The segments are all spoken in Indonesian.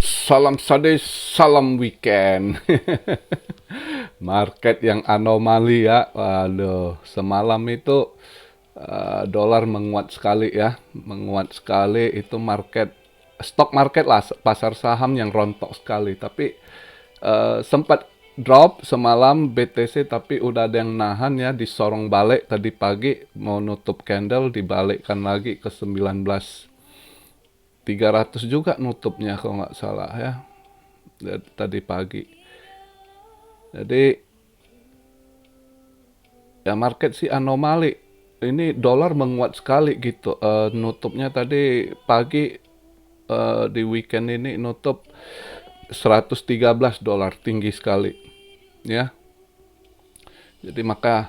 Salam sadis, salam weekend. Market yang anomali ya. Waduh, semalam itu dolar menguat sekali ya. Menguat sekali itu stock market lah, pasar saham yang rontok sekali. Tapi sempat drop semalam BTC tapi udah ada yang nahan ya, disorong balik tadi pagi mau nutup candle dibalikkan lagi ke 19.300 juga nutupnya kalau nggak salah ya tadi pagi. Jadi ya market sih anomali. Ini dolar menguat sekali gitu. Nutupnya tadi pagi di weekend ini nutup 113 dolar, tinggi sekali ya. Jadi maka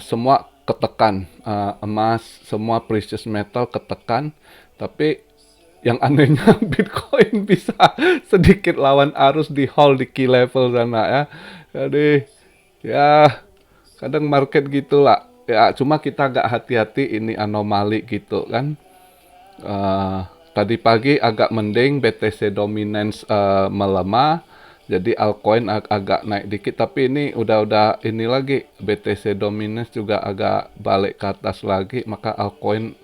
semua ketekan, emas, semua precious metal ketekan. Tapi yang anehnya Bitcoin bisa sedikit lawan arus di hold di key level sana ya. Jadi ya kadang market gitulah. Ya cuma kita agak hati-hati, ini anomali gitu kan. Tadi pagi agak mending, BTC dominance melemah. Jadi altcoin agak naik dikit, tapi ini udah ini lagi BTC dominance juga agak balik ke atas lagi, maka altcoin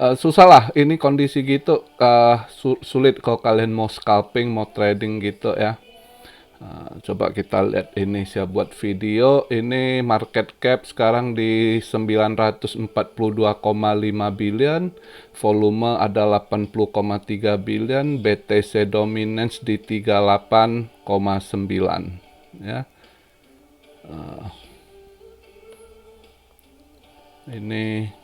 susah lah ini kondisi gitu. Sulit kalau kalian mau scalping, mau trading gitu ya. Coba kita lihat ini, saya buat video. Ini market cap sekarang di 942,5 billion, volume ada 80,3 billion, BTC dominance di 38,9 ya. Ini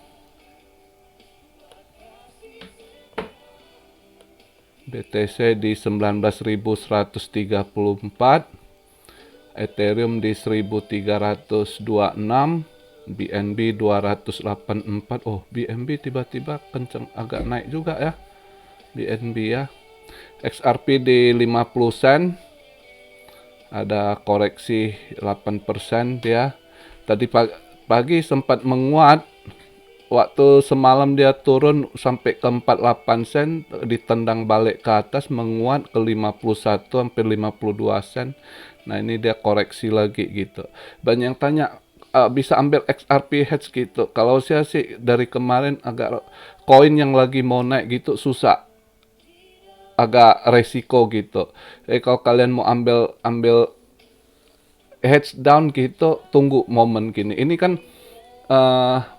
BTC di 19.134, Ethereum di 1.326, BNB 284. Oh, BNB tiba-tiba kenceng, agak naik juga ya BNB ya. XRP di 50 sen, ada koreksi 8% dia. Tadi pagi sempat menguat. Waktu semalam dia turun sampai ke 48 sen, ditendang balik ke atas, menguat ke 51 hampir 52 sen. Nah, ini dia koreksi lagi gitu. Banyak yang tanya, bisa ambil XRP hedge gitu. Kalau saya sih dari kemarin agak koin yang lagi mau naik gitu susah. Agak resiko gitu. Kalau kalian mau ambil hedge down gitu, tunggu momen gini. Ini kan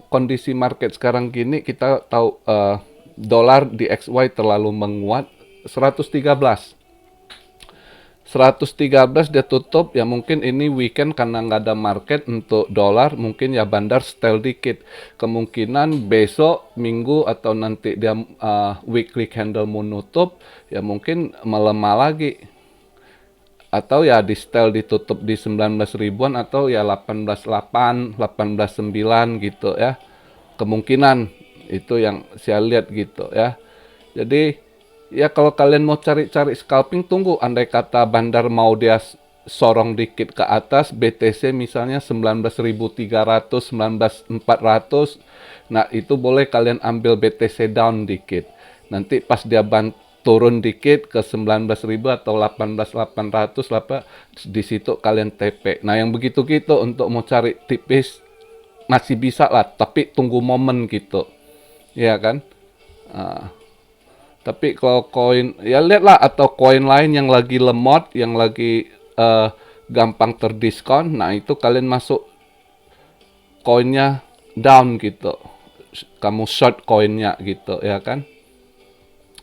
kondisi market sekarang gini, kita tahu dolar di XY terlalu menguat. 113 dia tutup ya, mungkin ini weekend karena nggak ada market untuk dolar, mungkin ya bandar setel dikit. Kemungkinan besok minggu atau nanti dia weekly candle mau nutup ya mungkin melemah lagi, atau ya di setel ditutup di 19 ribuan atau ya 18.8, 18.9 gitu ya. Kemungkinan itu yang saya lihat gitu ya. Jadi ya kalau kalian mau cari-cari scalping, tunggu andai kata bandar mau dia sorong dikit ke atas, BTC misalnya 19.300, 19.400. Nah, itu boleh kalian ambil BTC down dikit. Nanti pas dia turun dikit ke 19.000 atau 18.800 lah, di situ kalian TP. Nah, yang begitu gitu untuk mau cari tipis masih bisa lah, tapi tunggu momen gitu. Ya kan? Tapi kalau koin ya lihatlah, atau koin lain yang lagi lemot, yang lagi gampang terdiskon, nah itu kalian masuk koinnya down gitu. Kamu short koinnya gitu ya kan?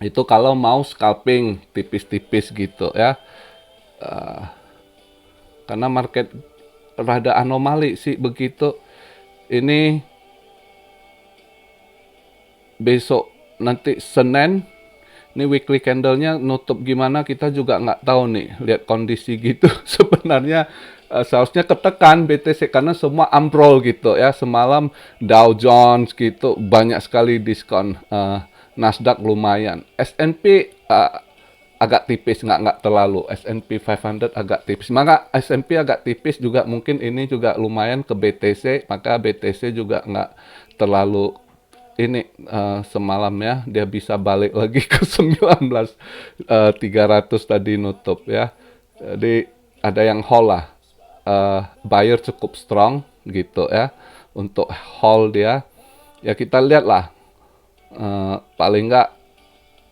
Itu kalau mau scalping tipis-tipis gitu ya. Karena market rada anomali sih begitu. Ini besok nanti Senin, ini weekly candlenya nutup gimana kita juga nggak tahu nih. Lihat kondisi gitu sebenarnya seharusnya ketekan BTC karena semua ambrol gitu ya. Semalam Dow Jones gitu banyak sekali diskon. Nasdaq lumayan. S&P agak tipis, nggak terlalu. S&P 500 agak tipis. Maka S&P agak tipis juga, mungkin ini juga lumayan ke BTC. Maka BTC juga nggak terlalu ini semalam ya, dia bisa balik lagi ke 19.300 tadi nutup ya. Jadi ada yang hold lah. Buyer cukup strong gitu ya untuk hold dia. Ya kita lihat lah, paling nggak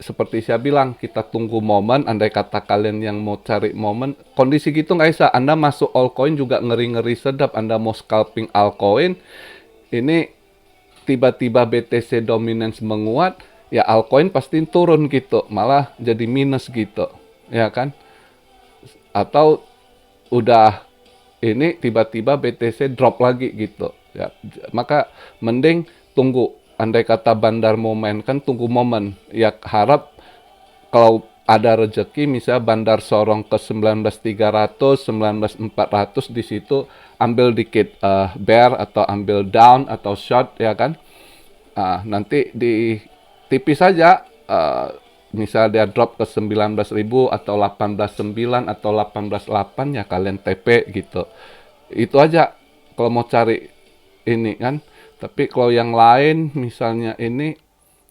seperti saya bilang, kita tunggu momen. Andai kata kalian yang mau cari momen, kondisi gitu nggak bisa. Anda masuk altcoin juga ngeri-ngeri sedap. Anda mau scalping altcoin, ini tiba-tiba BTC dominance menguat, ya altcoin pasti turun gitu, malah jadi minus gitu, ya kan? Atau udah ini tiba-tiba BTC drop lagi gitu, ya. Maka mending tunggu. Andai kata bandar mau main kan tunggu momen. Ya harap kalau ada rezeki misalnya bandar sorong ke 19.300, 19.400 di situ ambil dikit bear atau ambil down atau short ya kan. Nanti di tipis saja misal dia drop ke 19.000 atau 18.9 atau 18.8 ya kalian TP gitu. Itu aja kalau mau cari ini kan. Tapi kalau yang lain misalnya ini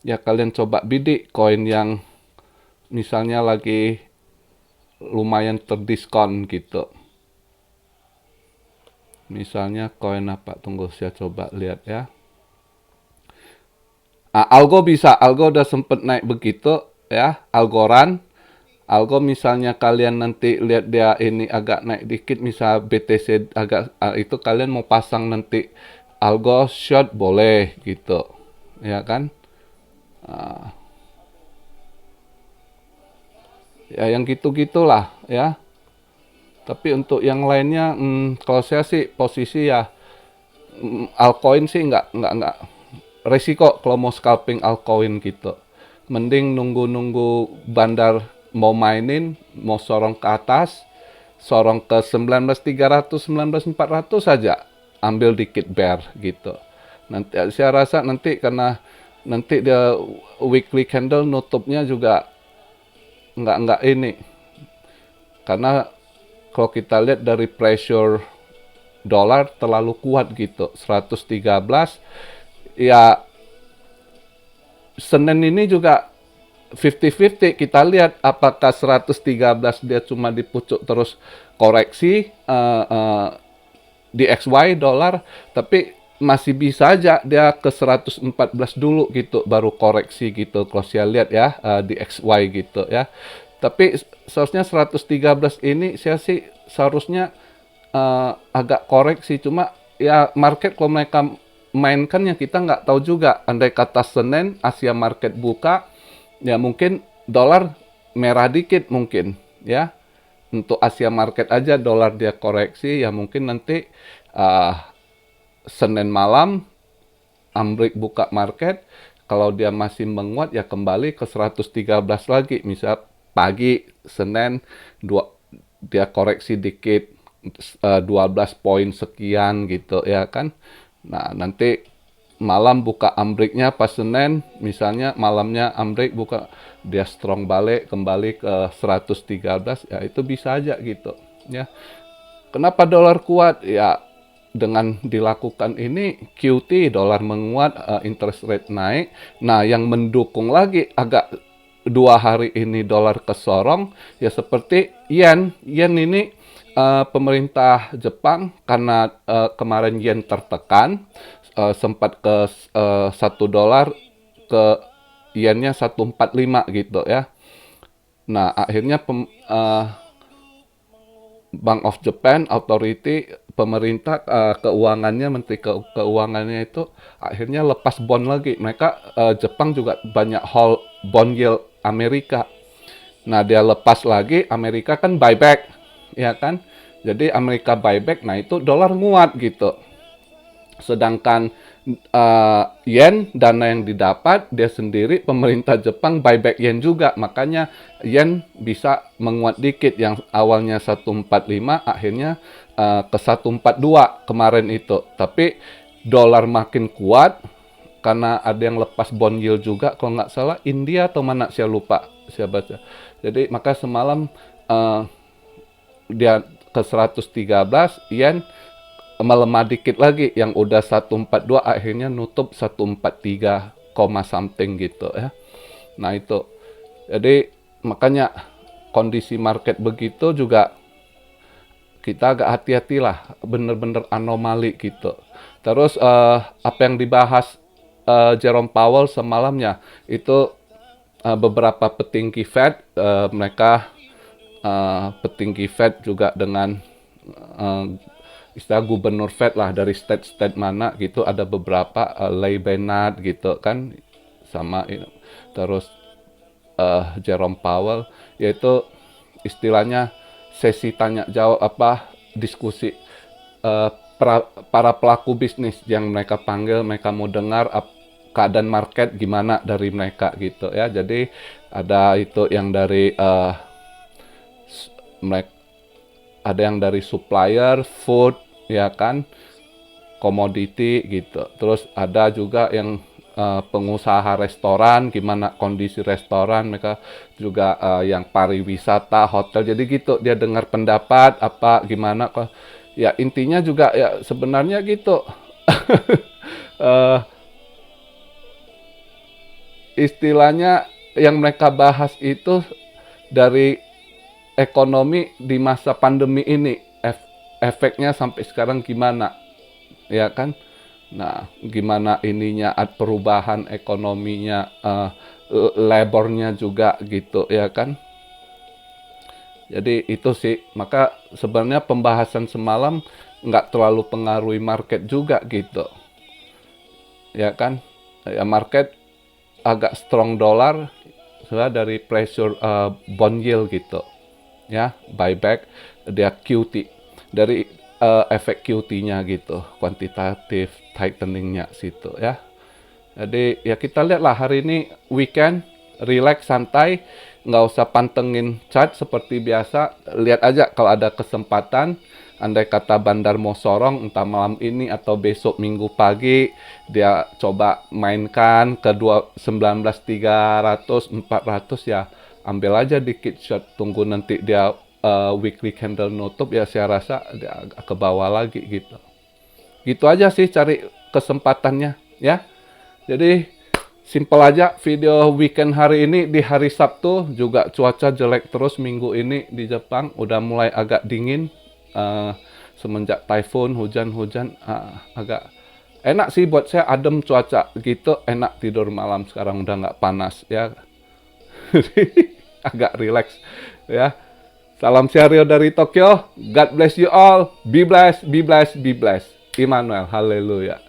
ya kalian coba bidik koin yang misalnya lagi lumayan terdiskon gitu. Misalnya koin apa? Tunggu saya coba lihat ya. Algo bisa, Algo udah sempet naik begitu ya, Algorand. Algo misalnya kalian nanti lihat dia ini agak naik dikit, misal BTC agak itu kalian mau pasang nanti Algo short boleh gitu, ya kan? Ya yang gitu-gitulah ya. Tapi untuk yang lainnya, kalau saya sih posisi ya altcoin sih nggak resiko kalau mau scalping altcoin gitu. Mending nunggu-nunggu bandar mau mainin, mau sorong ke atas, sorong ke 19.300, 19.400 saja, ambil dikit bear gitu. Nanti saya rasa nanti karena nanti dia weekly candle nutupnya juga nggak ini, karena kalau kita lihat dari pressure dolar terlalu kuat gitu, 113. Ya Senin ini juga 50-50, kita lihat apakah 113 dia cuma dipucuk terus koreksi di XY dolar, tapi masih bisa aja dia ke 114 dulu gitu baru koreksi gitu kalau saya lihat ya di XY gitu ya. Tapi seharusnya 113 ini saya sih seharusnya agak koreksi, cuma ya market kalau mereka mainkan yang kita nggak tahu juga. Andai kata Senin Asia market buka, ya mungkin dolar merah dikit mungkin ya. Untuk Asia market aja dolar dia koreksi, ya mungkin nanti Senin malam Amrik buka market, kalau dia masih menguat ya kembali ke 113 lagi. Misal pagi Senin dia koreksi dikit 12 poin sekian gitu ya kan. Nah, nanti malam buka ambriknya pas Senin, misalnya malamnya ambrik buka dia strong balik kembali ke 113, ya itu bisa aja gitu ya. Kenapa dolar kuat? Ya dengan dilakukan ini QT dolar menguat, interest rate naik. Nah, yang mendukung lagi agak 2 hari ini dolar kesorong ya seperti yen. Yen ini pemerintah Jepang karena kemarin yen tertekan, sempat ke $1 ke yennya 145 gitu ya. Nah, akhirnya Bank of Japan, authority, pemerintah keuangannya, menteri keuangannya itu akhirnya lepas bond lagi. Mereka Jepang juga banyak hold bond yield Amerika. Nah, dia lepas lagi, Amerika kan buyback, ya kan? Jadi Amerika buyback, nah itu dolar nguat gitu. Sedangkan yen, dana yang didapat, dia sendiri, pemerintah Jepang buyback yen juga. Makanya yen bisa menguat dikit, yang awalnya 145, akhirnya ke 142 kemarin itu. Tapi dolar makin kuat, karena ada yang lepas bond yield juga, kalau nggak salah India atau mana, saya lupa, saya baca. Jadi maka semalam dia ke 113, yen melemah dikit lagi, yang udah 142 akhirnya nutup 143 koma something gitu ya. Nah itu, jadi makanya kondisi market begitu juga kita agak hati-hatilah, bener-bener anomali gitu. Terus apa yang dibahas Jerome Powell semalamnya itu beberapa petinggi Fed, mereka petinggi Fed juga dengan uh, istilah gubernur Fed lah dari state-state mana gitu, ada beberapa Larry Bernard gitu kan, sama terus Jerome Powell, yaitu istilahnya sesi tanya jawab diskusi eh, para pelaku bisnis yang mereka panggil, mereka mau dengar keadaan market gimana dari mereka gitu ya. Jadi ada itu yang dari mereka, ada yang dari supplier food ya kan, komoditi gitu. Terus ada juga yang pengusaha restoran, gimana kondisi restoran, mereka juga yang pariwisata, hotel. Jadi gitu, dia dengar pendapat apa gimana kok. Ya intinya juga ya sebenarnya gitu. Eh, istilahnya yang mereka bahas itu dari ekonomi di masa pandemi ini, efeknya sampai sekarang gimana, ya kan? Nah, gimana ininya perubahan ekonominya, labornya juga gitu, ya kan? Jadi itu sih, maka sebenarnya pembahasan semalam nggak terlalu pengaruhi market juga gitu, ya kan? Ya market agak strong dolar, dari pressure bond yield gitu, ya buyback, dia QT dari efek QT-nya gitu, kuantitatif tightening-nya situ ya. Jadi ya kita lihatlah hari ini weekend, relax santai, nggak usah pantengin chart seperti biasa, lihat aja kalau ada kesempatan. Andai kata bandar mau sorong entah malam ini atau besok minggu pagi, dia coba mainkan ke 19.300 400 ya, ambil aja dikit shot, tunggu nanti dia weekly candle nutup ya, saya rasa dia agak ke bawah lagi gitu. Gitu aja sih cari kesempatannya ya. Jadi simple aja video weekend hari ini. Di hari Sabtu juga cuaca jelek terus minggu ini di Jepang, udah mulai agak dingin. Semenjak typhoon, hujan-hujan, agak enak sih buat saya, adem cuaca gitu, enak tidur malam sekarang, udah nggak panas ya. Agak relax ya. Salam Siario dari Tokyo. God bless you all. Be blessed, be blessed, be blessed. Immanuel, haleluya.